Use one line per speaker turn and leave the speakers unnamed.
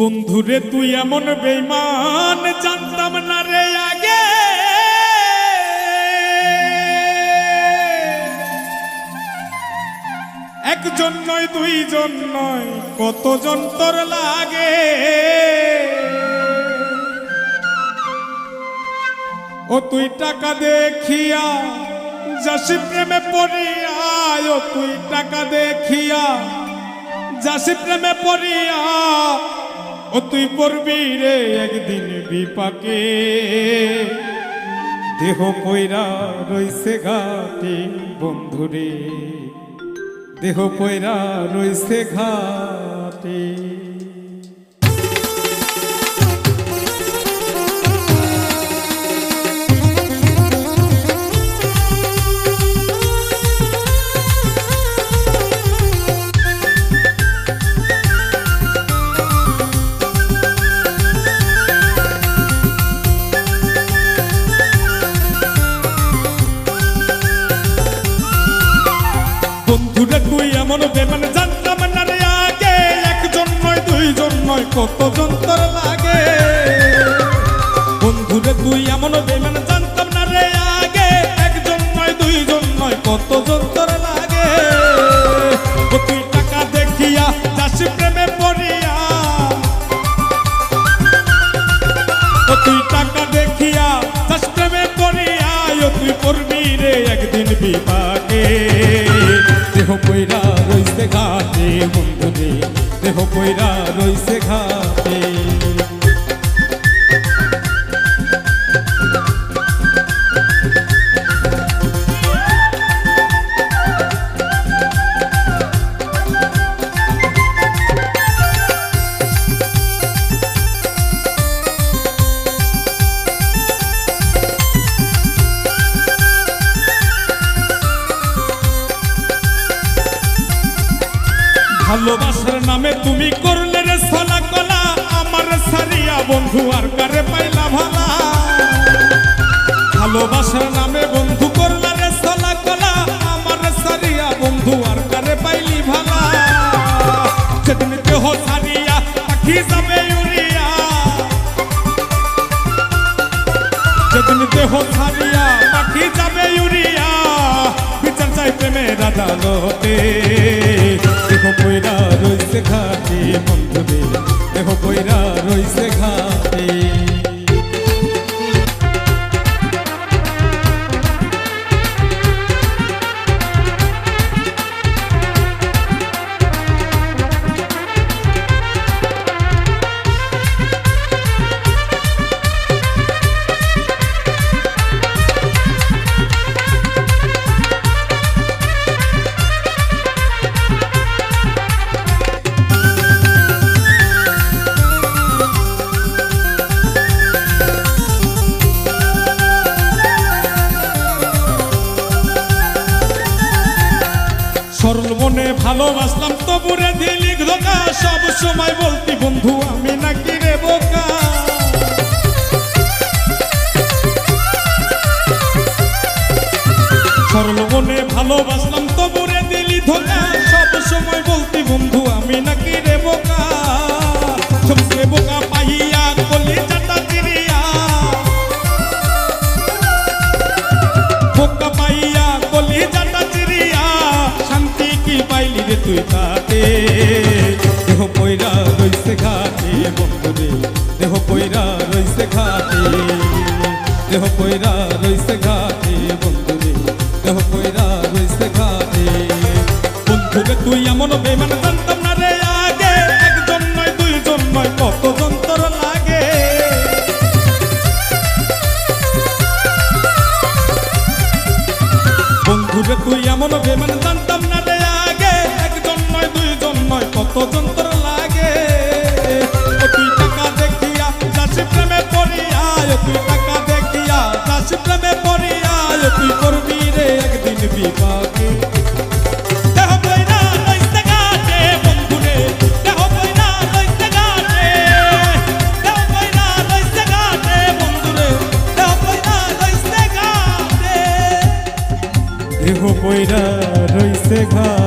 বন্ধুরে তুই এমন বেঈমান জানতাম না রে আগে। একজন নয় দুইজন নয় কতজন তোর লাগে। ও তুই টাকা দেখিয়া যাসি প্রেমে পড়িয়া, ও তুই টাকা দেখিয়া যাসি প্রেমে পড়িয়া, ও তুই পড়বি রে একদিন বিপাকে। দেহ পয়রা রইছে ঘাটে বন্ধুরে, দেহ পয়রা রইছে ঘাটে। বন্ধুরে তুই এমন বেমান জানতাম না রে আগে। একজন নয় দুইজন নয় কতজন তোর লাগে। বন্ধুরে তুই এমন বেমান জানতাম না রে আগে। একজন নয় দুইজন নয় কতজন তোর লাগে। ও তুই টাকা দেখিয়া যাসি প্রেমে পড়িয়া, ও তুই টাকা দেখিয়া যাস প্রেমে পড়িয়া, ও তুই পড়বি রে একদিন বিপাকে। দেহ পয়রা রইছে ঘাটে বন্ধুরে, দেহ পয়রা রইছে ঘাটে। ভালোবাসার নামে তুমি করলে রে ছলা কলা, আমার সারিয়া বন্ধু আর কারে পাইলা ভালা। ভালোবাসার নামে বন্ধু করলে রে ছলা কলা, আমার সারিয়া বন্ধু আর কারে পাইলি ভালা। যেদিন দেহ সারিয়া পাখি যাবে উড়িয়া, যেদিন দেহ সারিয়া পাখি যাবে উড়িয়া, বিচার চাই প্রেমের আদালতে। দেহ পয়রা রইছে ঘাটে বন্ধুরে, দেহ পয়রা রইছে ঘাটে। সরল মনে ভালোবাসলাম তবুরে দিলি ধোকা, সব সময় বলতি বন্ধু আমি নাকি রে বোকা। সরল মনে ভালোবাসলাম তবুরে দিলি ধোকা, সব সময় বলতি বন্ধু আমি নাকি রে বোকা। সবচেয়ে বোকা পাইয়া কলি চাটা চিরিয়া, বোকা পাইয়া কলি চাটা চিরিয়া, শান্তি কি পাইলি রে তুই তাতে। দেহ পয়রা রইছে ঘাটে বন্ধুরে, দেহ পয়রা রইছে ঘাটে, দেহ পয়রা রইছে ঘাটে বন্ধুরে, দেহ পয়রা রইছে ঘাটে। বন্ধুরে তুই এমন বেমান জানতাম না রে আগে। একজন নয় দুইজন নয় কতজন তোর লাগে। বন্ধুরে তুই এমন বেমান জানতাম না রে আগে। একজন নয় দুইজন নয় কতজন তোর লাগে। ও তুই টাকা দেখিয়া যাসি প্রেমে পড়িয়া, ও তুই টাকা দেখিয়া যাসি প্রেমে পড়িয়া, ও তুই করবি রে একদিন বিপাকে। দেহ পয়রা রইছে ঘাটে বন্ধুরে, দেহ পয়রা রইছে ঘাটে, দেহ পয়রা রইছে ঘাটে বন্ধুরে, দেহ পয়রা রইছে ঘাটে, দেহ পয়রা রইছে ঘাটে।